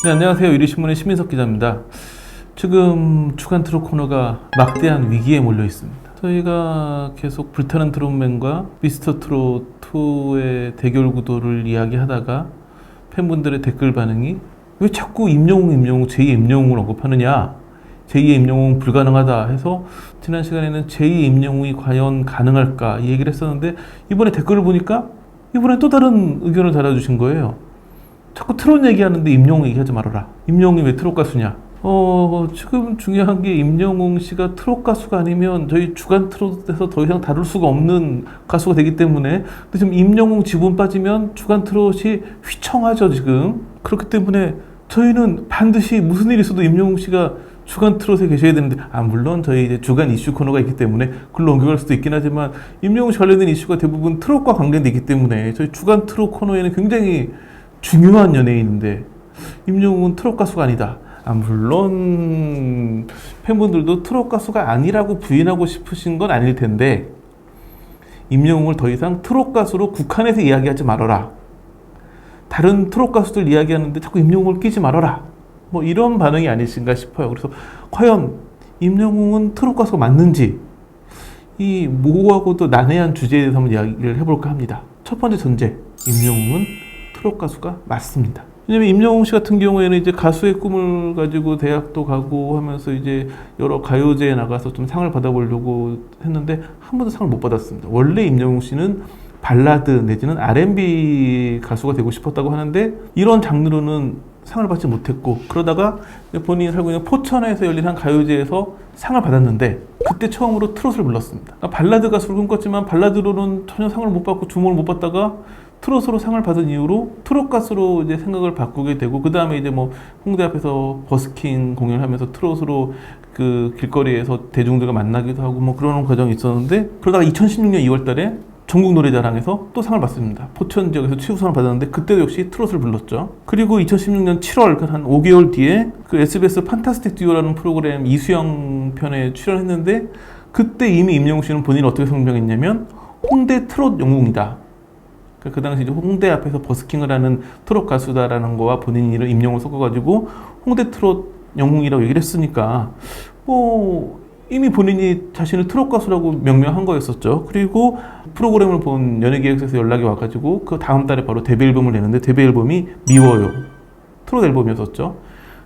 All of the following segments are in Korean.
네, 안녕하세요. 유리신문의 신민석 기자입니다. 지금 주간 트롯 코너가 막대한 위기에 몰려 있습니다. 저희가 계속 불타는 트롯맨과 미스터 트롯 2의 대결 구도를 이야기하다가 팬분들의 댓글 반응이 왜 자꾸 임영웅, 제2의 임영웅을 언급하느냐, 제2의 임영웅 불가능하다 해서 지난 시간에는 제2의 임영웅이 과연 가능할까 이 얘기를 했었는데, 이번에 댓글을 보니까 이번에 또 다른 의견을 달아주신 거예요. 자꾸 트롯 얘기하는데 임영웅 얘기하지 말아라. 임영웅이 왜 트롯 가수냐? 지금 중요한 게 임영웅 씨가 트롯 가수가 아니면 저희 주간 트롯에서 더 이상 다룰 수가 없는 가수가 되기 때문에, 근데 지금 임영웅 지분 빠지면 주간 트롯이 휘청하죠 지금. 그렇기 때문에 저희는 반드시 무슨 일이 있어도 임영웅 씨가 주간 트롯에 계셔야 되는데, 물론 저희 이제 주간 이슈 코너가 있기 때문에 글로 옮겨갈 수도 있긴 하지만, 임영웅 씨 관련된 이슈가 대부분 트롯과 관계되기 때문에 저희 주간 트롯 코너에는 굉장히 중요한 연예인인데 임영웅은 트롯 가수가 아니다. 물론 팬분들도 트롯 가수가 아니라고 부인하고 싶으신 건 아닐 텐데, 임영웅을 더 이상 트롯 가수로 국한해서 이야기하지 말아라. 다른 트롯 가수들 이야기하는데 자꾸 임영웅을 끼지 말아라. 뭐 이런 반응이 아니신가 싶어요. 그래서 과연 임영웅은 트롯 가수가 맞는지, 이 모호하고도 난해한 주제에 대해서 한번 이야기를 해볼까 합니다. 첫 번째 전제, 임영웅은 트롯 가수가 맞습니다. 왜냐면 임영웅 씨 같은 경우에는 이제 가수의 꿈을 가지고 대학도 가고 하면서 이제 여러 가요제에 나가서 좀 상을 받아보려고 했는데 한 번도 상을 못 받았습니다. 원래 임영웅 씨는 발라드 내지는 R&B 가수가 되고 싶었다고 하는데, 이런 장르로는 상을 받지 못했고, 그러다가 본인이 살고 있는 포천에서 열린 한 가요제에서 상을 받았는데 그때 처음으로 트롯을 불렀습니다. 그러니까 발라드 가수를 꿈꿨지만 발라드로는 전혀 상을 못 받고 주목을 못 받다가 트롯으로 상을 받은 이후로 트롯 가수로 이제 생각을 바꾸게 되고, 그 다음에 이제 뭐 홍대 앞에서 버스킹 공연을 하면서 트롯으로 그 길거리에서 대중들과 만나기도 하고 뭐 그러는 과정이 있었는데, 그러다가 2016년 2월 달에 전국 노래자랑에서 또 상을 받습니다. 포천 지역에서 최우수상을 받았는데 그때도 역시 트롯을 불렀죠. 그리고 2016년 7월, 한 5개월 뒤에 그 SBS 판타스틱 듀오라는 프로그램 이수영 편에 출연했는데, 그때 이미 임영웅 씨는 본인이 어떻게 설명했냐면 홍대 트롯 영웅이다. 그 당시 이제 홍대 앞에서 버스킹을 하는 트롯 가수다라는 거와 본인이 이름 임영웅을 섞어가지고 홍대 트롯 영웅이라고 얘기를 했으니까 뭐 이미 본인이 자신을 트롯 가수라고 명명한 거였었죠. 그리고 프로그램을 본 연예기획사에서 연락이 와가지고 그 다음 달에 바로 데뷔 앨범을 내는데, 데뷔 앨범이 미워요. 트롯 앨범이었었죠.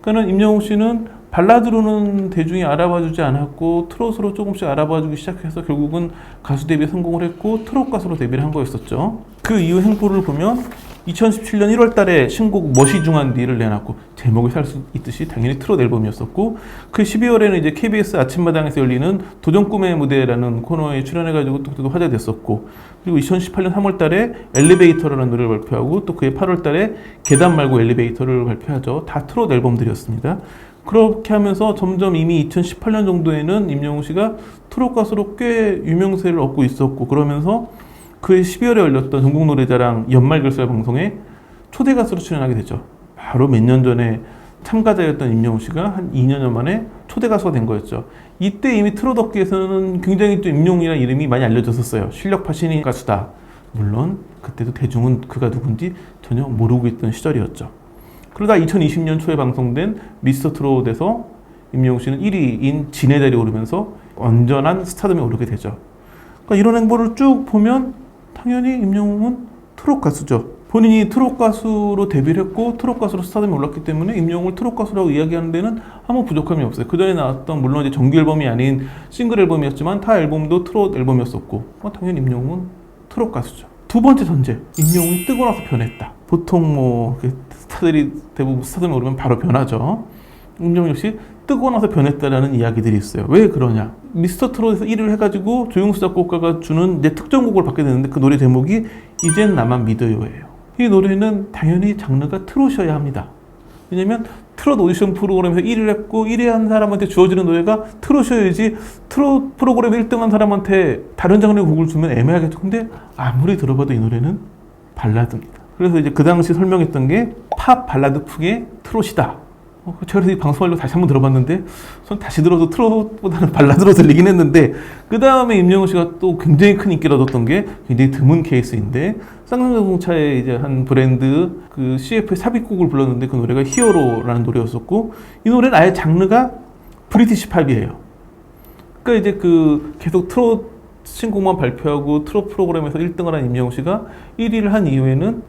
그러니까 임영웅 씨는 발라드로는 대중이 알아봐주지 않았고 트롯으로 조금씩 알아봐주기 시작해서 결국은 가수 데뷔에 성공을 했고 트롯 가수로 데뷔를 한 거였었죠. 그 이후 행보를 보면 2017년 1월 달에 신곡 멋이 중한 뒤를 내놨고, 제목이 살 수 있듯이 당연히 트롯 앨범이었었고, 그 12월에는 이제 KBS 아침마당에서 열리는 도전 꿈의 무대라는 코너에 출연해가지고 또 화제가 됐었고, 그리고 2018년 3월 달에 엘리베이터라는 노래를 발표하고, 또 그해 8월 달에 계단 말고 엘리베이터를 발표하죠. 다 트롯 앨범들이었습니다. 그렇게 하면서 점점 이미 2018년 정도에는 임영웅 씨가 트롯 가수로 꽤 유명세를 얻고 있었고, 그러면서 그해 12월에 열렸던 전국 노래자랑 연말 결산 방송에 초대 가수로 출연하게 되죠. 바로 몇 년 전에 참가자였던 임영웅 씨가 한 2년여 만에 초대 가수가 된 거였죠. 이때 이미 트롯 업계에서는 굉장히 또 임영웅이라는 이름이 많이 알려졌었어요. 실력파 신인 가수다. 물론 그때도 대중은 그가 누군지 전혀 모르고 있던 시절이었죠. 그러다 2020년 초에 방송된 미스터 트롯에서 임영웅 씨는 1위인 진의 자리에 오르면서 완전한 스타덤에 오르게 되죠. 그러니까 이런 행보를 쭉 보면 당연히 임영웅은 트롯 가수죠. 본인이 트롯 가수로 데뷔를 했고 트롯 가수로 스타덤에 올랐기 때문에 임영웅을 트롯 가수라고 이야기하는 데는 아무 부족함이 없어요. 그 전에 나왔던, 물론 이제 정규 앨범이 아닌 싱글 앨범이었지만 타 앨범도 트롯 앨범이었었고, 당연히 임영웅은 트롯 가수죠. 두 번째 전제, 임영웅이 뜨고 나서 변했다. 보통 뭐 스타들이 대부분 스타덤에 오르면 바로 변하죠. 임영웅 역시 뜨고 나서 변했다라는 이야기들이 있어요. 왜 그러냐? 미스터 트롯에서 1위를 해가지고 조용수 작곡가가 주는 이제 특정곡을 받게 되는데, 그 노래 제목이 이젠 나만 믿어요예요. 이 노래는 당연히 장르가 트롯이어야 합니다. 왜냐면 트롯 오디션 프로그램에서 1위를 했고 1위 한 사람한테 주어지는 노래가 트롯이어야지, 트롯 프로그램 1등한 사람한테 다른 장르의 곡을 주면 애매하겠죠. 근데 아무리 들어봐도 이 노래는 발라드입니다. 그래서 이제 그 당시 설명했던 게 팝 발라드 풍의 트롯이다. 제가 이 방송하려고 다시 한번 들어봤는데 전 다시 들어도 트롯보다는 발라드로 들리긴 했는데 그 다음에 임영웅 씨가 또 굉장히 큰 인기를 얻었던 게 굉장히 드문 케이스인데 쌍용자동차의 이제 한 브랜드 그 CF의 삽입곡을 불렀는데 그 노래가 히어로라는 노래였었고 이 노래는 아예 장르가 브리티시 팝이에요. 그러니까 이제 그 계속 트롯 신곡만 발표하고 트롯 프로그램에서 1등을 한 임영웅 씨가 1위를 한 이후에는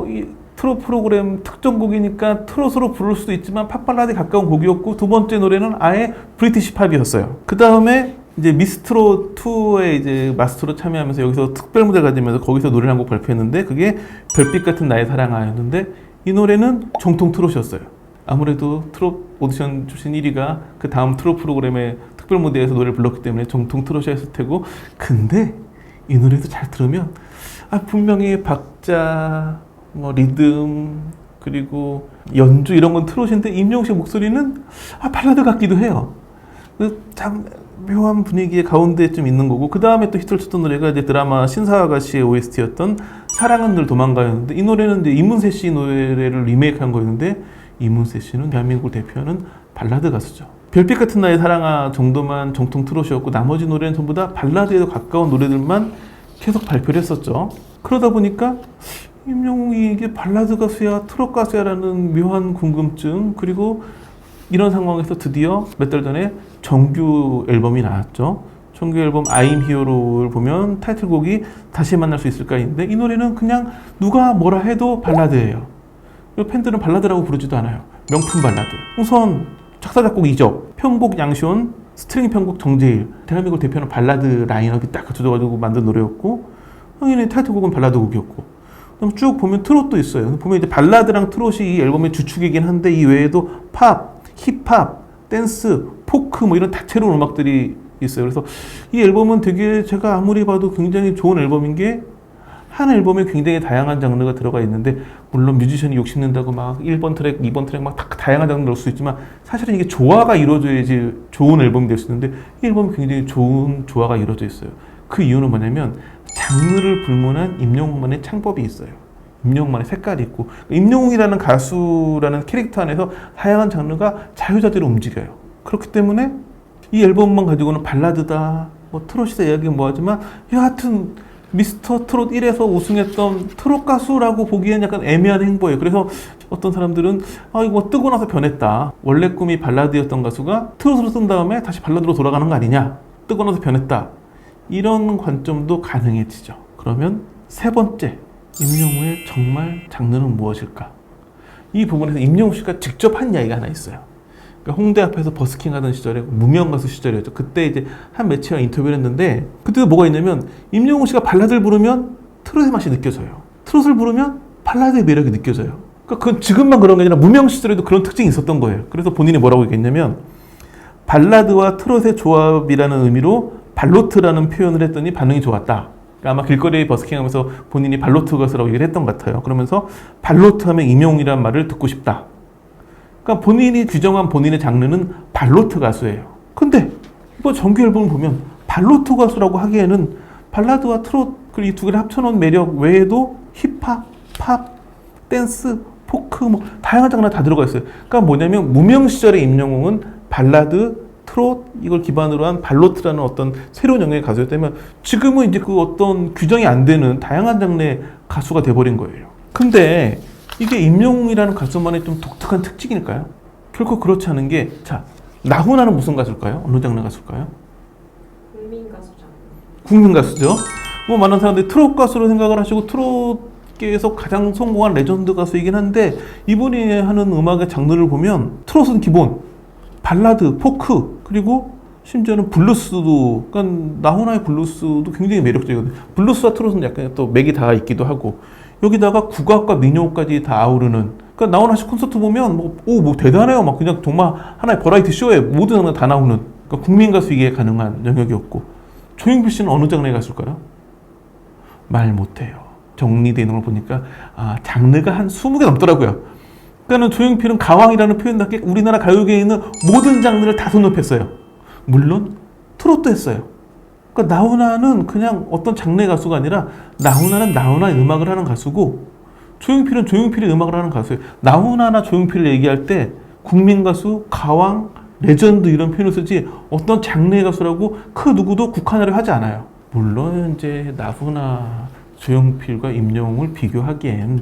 이 트롯 프로그램 특정 곡이니까 트롯으로 부를 수도 있지만 팝발라드에 가까운 곡이었고 두 번째 노래는 아예 브리티시 팝이었어요. 그 다음에 이제 미스트롯 2에 이제 마스터로 참여하면서 여기서 특별 무대 가지면서 거기서 노래를 한 곡 발표했는데 그게 별빛 같은 나의 사랑아였는데 이 노래는 정통 트롯이었어요. 아무래도 트롯 오디션 출신 1위가 그 다음 트롯 프로그램의 특별 무대에서 노래를 불렀기 때문에 정통 트롯이었을 테고 근데 이 노래도 잘 들으면 분명히 박자 리듬 그리고 연주 이런 건 트롯인데 임영웅 씨 목소리는 발라드 같기도 해요. 참 묘한 분위기의 가운데 좀 있는 거고 그 다음에 또 히트를 쳤던 노래가 이제 드라마 신사아가씨의 OST였던 사랑은 늘 도망가였는데 이 노래는 이제 이문세 씨 노래를 리메이크한 거였는데 이문세 씨는 대한민국을 대표하는 발라드 가수죠. 별빛 같은 나의 사랑아 정도만 정통 트롯이었고 나머지 노래는 전부 다 발라드에 가까운 노래들만 계속 발표를 했었죠. 그러다 보니까 임영웅이 이게 발라드 가수야 트롯 가수야라는 묘한 궁금증 그리고 이런 상황에서 드디어 몇 달 전에 정규 앨범이 나왔죠. 정규 앨범 I'm Hero를 보면 타이틀곡이 다시 만날 수 있을까인데 이 노래는 그냥 누가 뭐라 해도 발라드예요. 팬들은 발라드라고 부르지도 않아요. 명품 발라드. 우선 작사 작곡 이적, 편곡 양시온, 스트링 편곡 정재일. 대한민국을 대표하는 발라드 라인업이 딱 갖춰져가지고 만든 노래였고 당연히 타이틀곡은 발라드곡이었고 그럼 쭉 보면 트롯도 있어요. 보면 이제 발라드랑 트롯이 이 앨범의 주축이긴 한데 이 외에도 팝, 힙합, 댄스, 포크 이런 다채로운 음악들이 있어요. 그래서 이 앨범은 되게 제가 아무리 봐도 굉장히 좋은 앨범인 게 한 앨범에 굉장히 다양한 장르가 들어가 있는데 물론 뮤지션이 욕심낸다고 막 1번 트랙, 2번 트랙 막 다양한 장르 넣을 수 있지만 사실은 이게 조화가 이루어져야지 좋은 앨범이 될 수 있는데 이 앨범은 굉장히 좋은 조화가 이루어져 있어요. 그 이유는 뭐냐면 장르를 불문한 임영웅만의 창법이 있어요. 임영웅만의 색깔이 있고 임영웅이라는 가수라는 캐릭터 안에서 다양한 장르가 자유자재로 움직여요. 그렇기 때문에 이 앨범만 가지고는 발라드다, 트롯이다 이야기 뭐하지만 여하튼 미스터 트롯 1에서 우승했던 트롯 가수라고 보기엔 약간 애매한 행보예요. 그래서 어떤 사람들은 이거 뜨고 나서 변했다. 원래 꿈이 발라드였던 가수가 트롯으로 뜬 다음에 다시 발라드로 돌아가는 거 아니냐. 뜨고 나서 변했다. 이런 관점도 가능해지죠. 그러면 세 번째, 임영웅의 정말 장르는 무엇일까? 이 부분에서 임영웅 씨가 직접 한 이야기가 하나 있어요. 그러니까 홍대 앞에서 버스킹 하던 시절에 무명 가수 시절이었죠. 그때 이제 한 매체와 인터뷰를 했는데 그때도 뭐가 있냐면 임영웅 씨가 발라드를 부르면 트롯의 맛이 느껴져요. 트롯을 부르면 발라드의 매력이 느껴져요. 그러니까 그건 지금만 그런 게 아니라 무명 시절에도 그런 특징이 있었던 거예요. 그래서 본인이 뭐라고 얘기했냐면 발라드와 트롯의 조합이라는 의미로 발로트라는 표현을 했더니 반응이 좋았다. 그러니까 아마 길거리에 버스킹하면서 본인이 발로트 가수라고 얘기를 했던 것 같아요. 그러면서 발로트 하면 임영웅이라는 말을 듣고 싶다. 그러니까 본인이 규정한 본인의 장르는 발로트 가수예요. 근데 이번 정규 앨범을 보면 발로트 가수라고 하기에는 발라드와 트롯 그리고 이 두 개를 합쳐놓은 매력 외에도 힙합, 팝, 댄스, 포크 다양한 장르가 다 들어가 있어요. 그러니까 뭐냐면 무명 시절의 임영웅은 발라드, 트롯 이걸 기반으로 한 발로트라는 어떤 새로운 영역의 가수였다면 지금은 이제 그 어떤 규정이 안 되는 다양한 장르의 가수가 돼버린 거예요. 근데 이게 임영웅이라는 가수만의 좀 독특한 특징일까요? 결코 그렇지 않은 게 나훈아는 무슨 가수일까요? 어느 장르 가수일까요? 국민 가수죠. 국민 가수죠. 많은 사람들이 트롯 가수로 생각을 하시고 트롯계에서 가장 성공한 레전드 가수이긴 한데 이분이 하는 음악의 장르를 보면 트롯은 기본, 발라드, 포크 그리고 심지어는 블루스도 그러니까 나훈아의 블루스도 굉장히 매력적이거든요. 블루스와 트롯은 약간 또 맥이 다 있기도 하고 여기다가 국악과 민요까지 다 아우르는 그러니까 나훈아 씨 콘서트 보면 대단해요. 막 그냥 정말 하나의 버라이티 쇼에 모든 장르 다 나오는 그러니까 국민 가수이기에 가능한 영역이었고 조용필 씨는 어느 장르에 갔을까요? 말 못해요. 정리되어 있는 걸 보니까 장르가 한 20개 넘더라고요. 그러니까 조용필은 가왕이라는 표현답게 우리나라 가요계에 있는 모든 장르를 다 손꼽혔어요. 물론 트롯도 했어요. 그러니까 나훈아는 그냥 어떤 장르의 가수가 아니라 나훈아는 나훈아의 음악을 하는 가수고 조용필은 조용필의 음악을 하는 가수예요. 나훈아나 조용필을 얘기할 때 국민 가수, 가왕, 레전드 이런 표현을 쓰지 어떤 장르의 가수라고 그 누구도 국한화를 하지 않아요. 물론 이제 나훈아, 조용필과 임영웅을 비교하기엔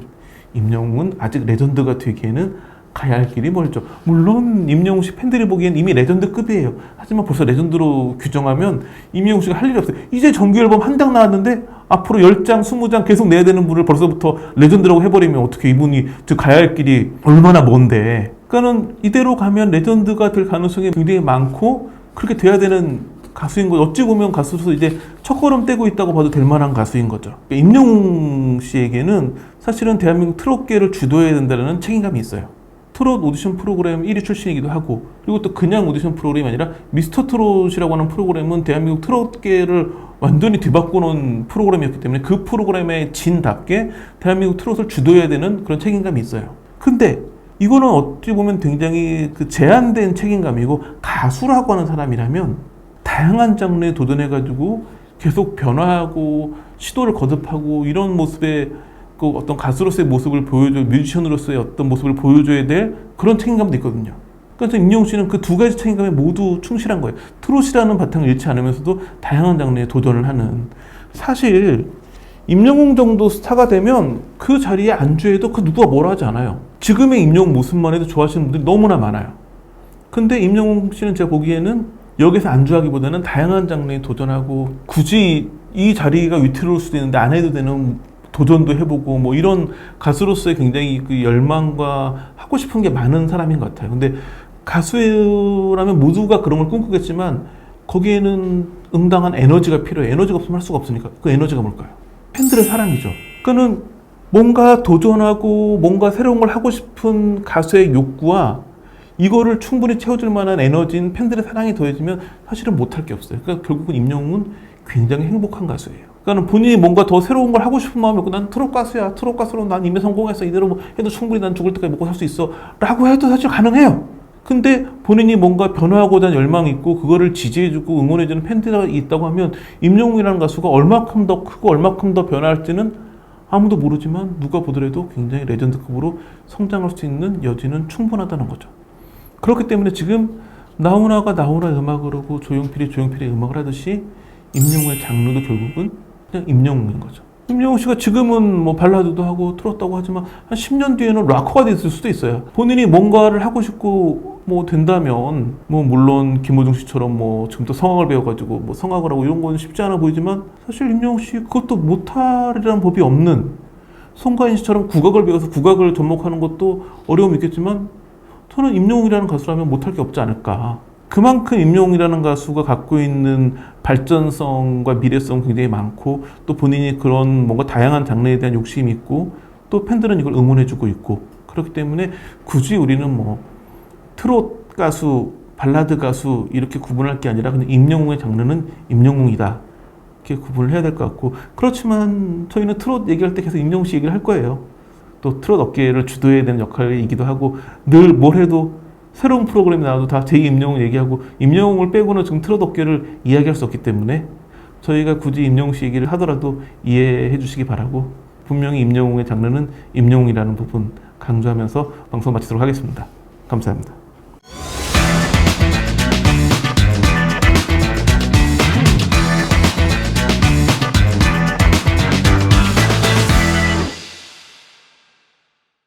임영웅은 아직 레전드가 되기에는 가야 할 길이 멀죠. 물론 임영웅 씨 팬들이 보기엔 이미 레전드급이에요. 하지만 벌써 레전드로 규정하면 임영웅 씨가 할 일이 없어요. 이제 정규 앨범 한 장 나왔는데 앞으로 10장, 20장 계속 내야 되는 분을 벌써부터 레전드라고 해버리면 어떻게 이분이 즉 가야 할 길이 얼마나 먼데. 그러니까는 이대로 가면 레전드가 될 가능성이 굉장히 많고 그렇게 돼야 되는 가수인 거죠. 어찌 보면 가수로서 이제 첫걸음 떼고 있다고 봐도 될 만한 가수인 거죠. 그러니까 임영웅 씨에게는 사실은 대한민국 트롯계를 주도해야 된다는 책임감이 있어요. 트롯 오디션 프로그램 1위 출신이기도 하고 그리고 또 그냥 오디션 프로그램이 아니라 미스터 트롯이라고 하는 프로그램은 대한민국 트롯계를 완전히 뒤바꿔놓은 프로그램이었기 때문에 그 프로그램의 진답게 대한민국 트롯을 주도해야 되는 그런 책임감이 있어요. 근데 이거는 어찌 보면 굉장히 그 제한된 책임감이고 가수라고 하는 사람이라면 다양한 장르에 도전해가지고 계속 변화하고 시도를 거듭하고 이런 모습에 그 어떤 가수로서의 모습을 보여줘, 뮤지션으로서의 어떤 모습을 보여줘야 될 그런 책임감도 있거든요. 그래서 임영웅 씨는 그 두 가지 책임감에 모두 충실한 거예요. 트롯이라는 바탕을 잃지 않으면서도 다양한 장르에 도전을 하는. 사실 임영웅 정도 스타가 되면 그 자리에 안주해도 그 누가 뭐라 하지 않아요. 지금의 임영웅 모습만 해도 좋아하시는 분들이 너무나 많아요. 근데 임영웅 씨는 제가 보기에는 여기서 안주하기보다는 다양한 장르에 도전하고 굳이 이 자리가 위태로울 수도 있는데 안 해도 되는 도전도 해보고 뭐 이런 가수로서의 굉장히 그 열망과 하고 싶은 게 많은 사람인 것 같아요. 근데 가수라면 모두가 그런 걸 꿈꾸겠지만 거기에는 응당한 에너지가 필요해요. 에너지가 없으면 할 수가 없으니까. 그 에너지가 뭘까요? 팬들의 사랑이죠. 그러니까는 뭔가 도전하고 뭔가 새로운 걸 하고 싶은 가수의 욕구와 이거를 충분히 채워줄 만한 에너지인 팬들의 사랑이 더해지면 사실은 못할 게 없어요. 그러니까 결국은 임영웅은 굉장히 행복한 가수예요. 그러니까 본인이 뭔가 더 새로운 걸 하고 싶은 마음이 있고 난 트롯 가수야. 트롯 가수로 난 이미 성공했어. 이대로 뭐 해도 충분히 난 죽을 때까지 먹고 살 수 있어. 라고 해도 사실 가능해요. 근데 본인이 뭔가 변화하고자 하는 열망이 있고 그거를 지지해주고 응원해주는 팬들이 있다고 하면 임영웅이라는 가수가 얼마큼 더 크고 얼마큼 더 변화할지는 아무도 모르지만 누가 보더라도 굉장히 레전드급으로 성장할 수 있는 여지는 충분하다는 거죠. 그렇기 때문에 지금 나훈아가 나훈아의 음악을 하고 조용필이 조용필의 음악을 하듯이 임영웅의 장르도 결국은 그냥 임영웅인 거죠. 임영웅 씨가 지금은 뭐 발라드도 하고 트롯도 하지만 한 10년 뒤에는 락커가 됐을 수도 있어요. 본인이 뭔가를 하고 싶고 뭐 된다면 뭐 물론 김호중 씨처럼 뭐 지금부터 성악을 배워가지고 뭐 성악을 하고 이런 건 쉽지 않아 보이지만 사실 임영웅 씨 그것도 못하리라는 법이 없는 송가인 씨처럼 국악을 배워서 국악을 접목하는 것도 어려움이 있겠지만 저는 임영웅이라는 가수라면 못할 게 없지 않을까. 그만큼 임영웅이라는 가수가 갖고 있는 발전성과 미래성 굉장히 많고 또 본인이 그런 뭔가 다양한 장르에 대한 욕심이 있고 또 팬들은 이걸 응원해주고 있고 그렇기 때문에 굳이 우리는 뭐 트롯 가수, 발라드 가수 이렇게 구분할 게 아니라 그냥 임영웅의 장르는 임영웅이다 이렇게 구분을 해야 될 것 같고 그렇지만 저희는 트롯 얘기할 때 계속 임영웅 씨 얘기를 할 거예요. 또 트롯 업계를 주도해야 되는 역할이기도 하고 늘 뭘 해도 새로운 프로그램이 나와도 다 제 임영웅 얘기하고 임영웅을 빼고는 지금 트롯 업계를 이야기할 수 없기 때문에 저희가 굳이 임영웅 씨 얘기를 하더라도 이해해 주시기 바라고 분명히 임영웅의 장르는 임영웅이라는 부분 강조하면서 방송 마치도록 하겠습니다. 감사합니다.